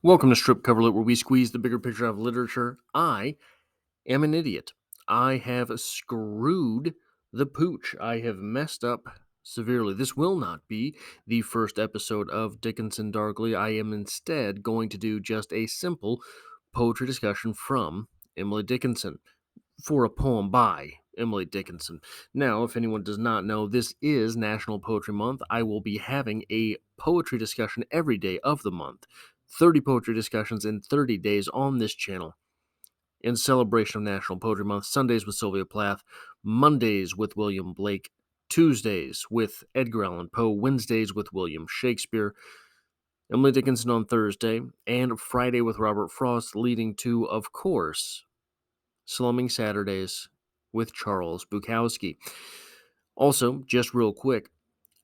Welcome to Strip Cover Lit, where we squeeze the bigger picture out of literature. I am an idiot. I have screwed the pooch. I have messed up severely. This will not be the first episode of Dickinson Darkly. I am instead going to do just a simple poetry discussion from Emily Dickinson for a poem by Emily Dickinson. Now, if anyone does not know, this is National Poetry Month. I will be having a poetry discussion every day of the month. 30 poetry discussions in 30 days on this channel in celebration of National Poetry Month. Sundays with Sylvia Plath, Mondays with William Blake, Tuesdays with Edgar Allan Poe, Wednesdays with William Shakespeare, Emily Dickinson on Thursday, and Friday with Robert Frost, leading to, of course, Slumming Saturdays with Charles Bukowski. Also, just real quick,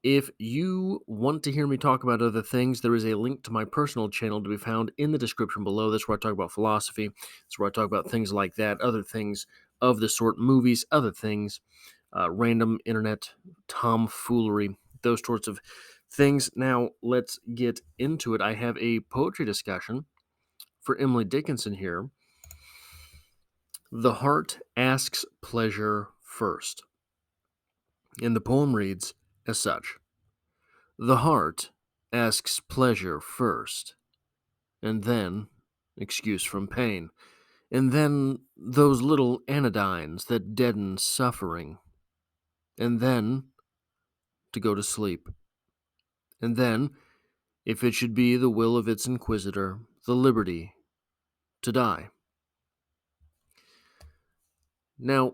if you want to hear me talk about other things, there is a link to my personal channel to be found in the description below. That's where I talk about philosophy. That's where I talk about things like that, other things of the sort, movies, other things, random internet tomfoolery, those sorts of things. Now, let's get into it. I have a poetry discussion for Emily Dickinson here. The heart asks pleasure first. And the poem reads as such. The heart asks pleasure first, and then excuse from pain, and then those little anodynes that deaden suffering, and then to go to sleep, and then, if it should be the will of its inquisitor, the liberty to die. Now,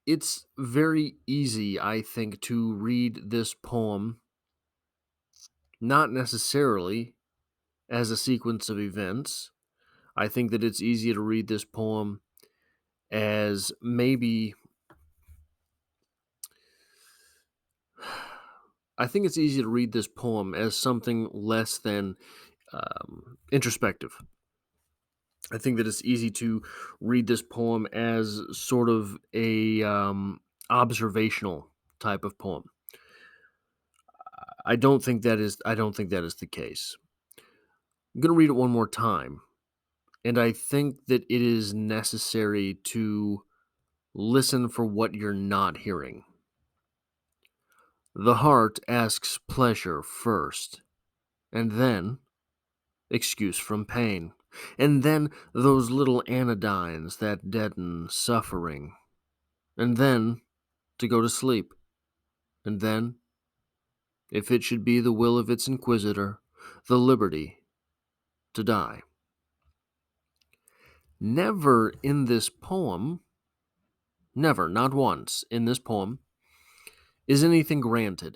it's very easy, I think, to read this poem not necessarily as a sequence of events. I think that it's easy to read this poem as maybe... I think it's easy to read this poem as something less than introspective. I think that it's easy to read this poem as sort of a observational type of poem. I don't think that is the case. I'm going to read it one more time, and I think that it is necessary to listen for what you're not hearing. The heart asks pleasure first, and then excuse from pain, and then those little anodynes that deaden suffering, and then to go to sleep, and then, if it should be the will of its inquisitor, the liberty to die. Never in this poem, never, not once in this poem, is anything granted.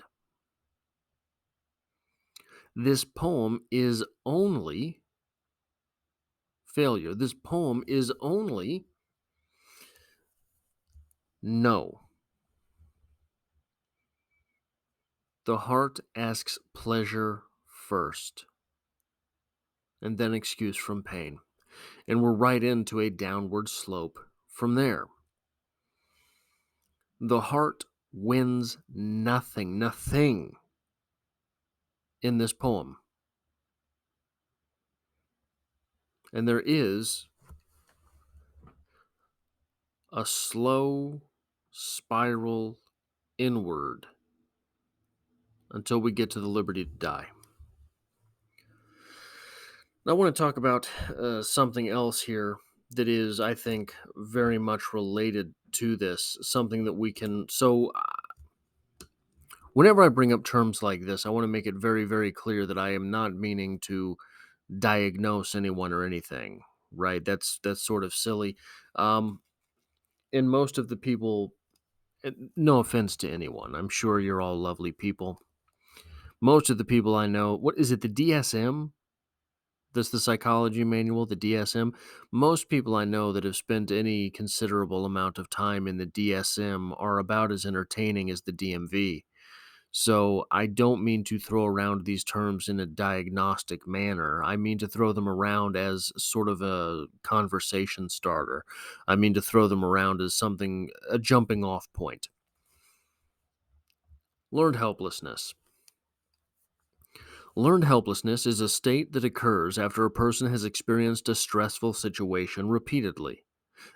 This poem is only failure. This poem is only no. The heart asks pleasure first, and then excuse from pain. And we're right into a downward slope from there. The heart wins nothing in this poem. And there is a slow spiral inward until we get to the liberty to die. Now, I want to talk about something else here that is, I think, very much related to this, something that we can... So, whenever I bring up terms like this, I want to make it very, very clear that I am not meaning to diagnose anyone or anything, right? That's sort of silly. And most of the people, no offense to anyone, I'm sure you're all lovely people. Most of the people I know, what is it, the DSM? That's the psychology manual, the DSM. Most people I know that have spent any considerable amount of time in the DSM are about as entertaining as the DMV. So I don't mean to throw around these terms in a diagnostic manner. I mean to throw them around as sort of a conversation starter. I mean to throw them around as something, a jumping off point. Learned helplessness. Learned helplessness is a state that occurs after a person has experienced a stressful situation repeatedly.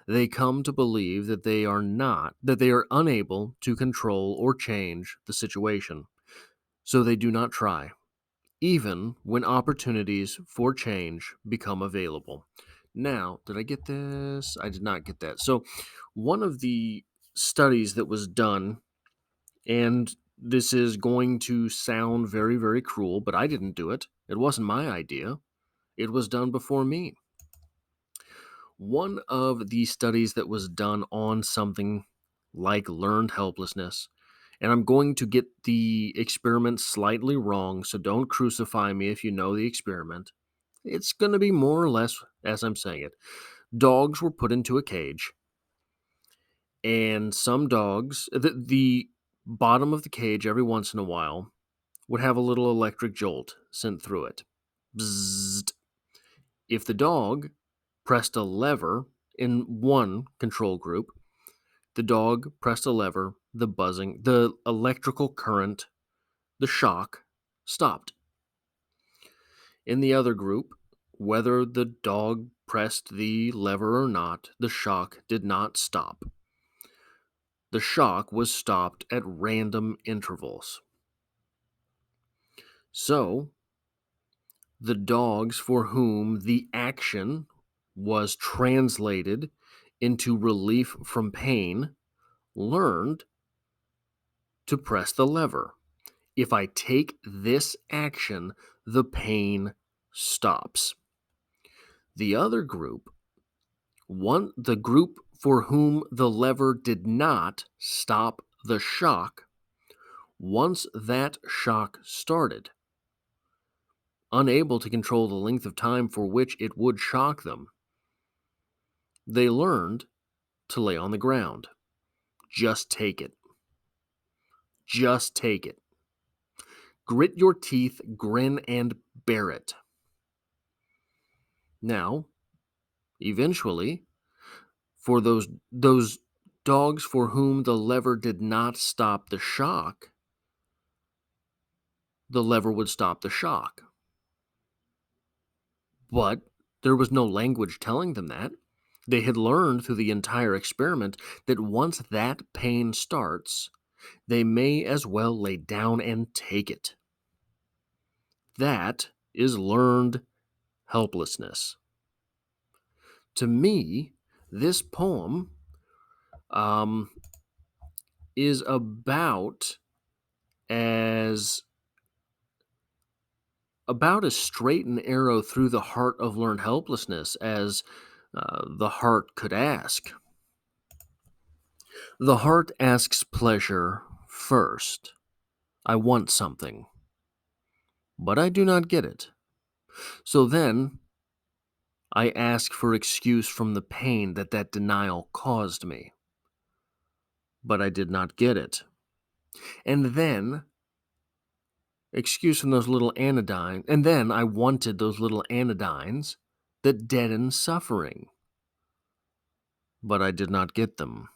They come to believe that they are unable to control or change the situation, so they do not try, even when opportunities for change become available. Now, did I get this? I did not get that. So, one of the studies that was done, and this is going to sound very, very cruel, but I didn't do it. It wasn't my idea. It was done before me. One of the studies that was done on something like learned helplessness, and I'm going to get the experiment slightly wrong, so don't crucify me if you know the experiment. It's going to be more or less as I'm saying it. Dogs were put into a cage, and some dogs, the bottom of the cage every once in a while would have a little electric jolt sent through it. Bzzzt. If the dog pressed a lever in one control group, the dog pressed a lever, the buzzing, the electrical current, the shock stopped. In the other group, whether the dog pressed the lever or not, the shock did not stop. The shock was stopped at random intervals. So, the dogs for whom the action was translated into relief from pain learned to press the lever. If I take this action, the pain stops. The other group, the group for whom the lever did not stop the shock, once that shock started, unable to control the length of time for which it would shock them, they learned to lay on the ground. Just take it. Just take it. Grit your teeth, grin, and bear it. Now, eventually, for those dogs for whom the lever did not stop the shock, the lever would stop the shock. But there was no language telling them that. They had learned through the entire experiment that once that pain starts, they may as well lay down and take it. That is learned helplessness. To me, this poem is as about as straight an arrow through the heart of learned helplessness as the heart could ask. The heart asks pleasure first. I want something, but I do not get it. So then I ask for excuse from the pain that denial caused me, but I did not get it. And then excuse from those little anodynes, and then I wanted those little anodynes that deaden suffering, but I did not get them.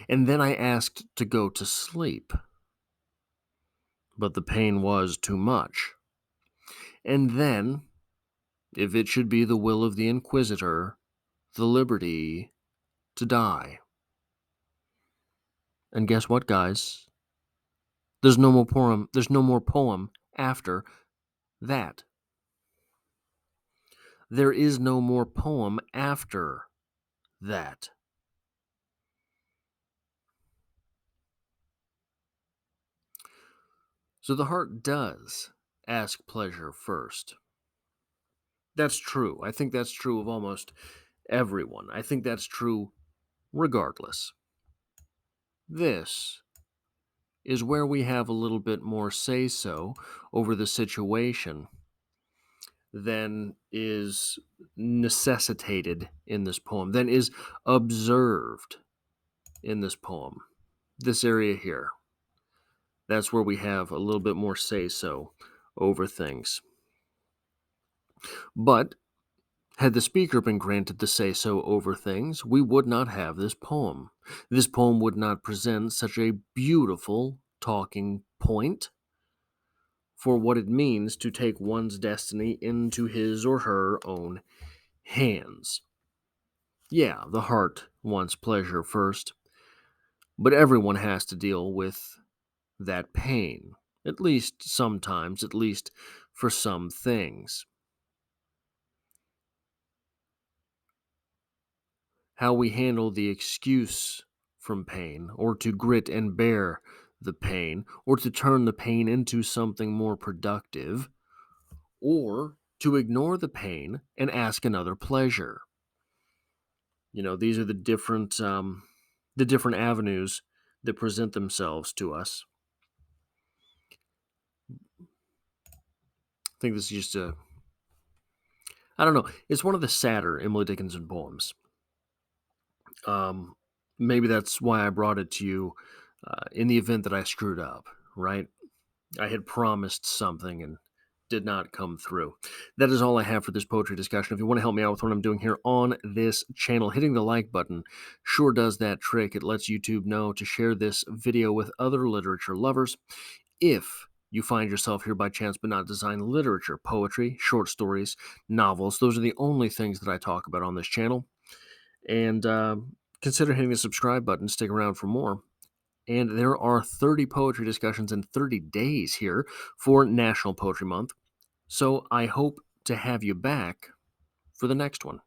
And then I asked to go to sleep, but the pain was too much. And then, if it should be the will of the Inquisitor, the liberty to die. And guess what, guys? There's no more poem after that. There is no more poem after that. So the heart does ask pleasure first. That's true. I think that's true of almost everyone. I think that's true regardless. This is where we have a little bit more say-so over the situation than is necessitated in this poem, than is observed in this poem. This area here. That's where we have a little bit more say-so over things. But had the speaker been granted the say-so over things, we would not have this poem. This poem would not present such a beautiful talking point for what it means to take one's destiny into his or her own hands. Yeah, the heart wants pleasure first, but everyone has to deal with that pain, at least sometimes, at least for some things. How we handle the excuse from pain, or to grit and bear the pain, or to turn the pain into something more productive, or to ignore the pain and ask another pleasure. These are the different avenues that present themselves to us. I think this is just I don't know. It's one of the sadder Emily Dickinson poems. Um, Maybe that's why I brought it to you in the event that I screwed up, right? I had promised something and did not come through. That is all I have for this poetry discussion. If you want to help me out with what I'm doing here on this channel, hitting the like button sure does that trick. It lets YouTube know to share this video with other literature lovers. If you find yourself here by chance but not design literature, poetry, short stories, novels, those are the only things that I talk about on this channel. And consider hitting the subscribe button. Stick around for more. And there are 30 poetry discussions in 30 days here for National Poetry Month. So I hope to have you back for the next one.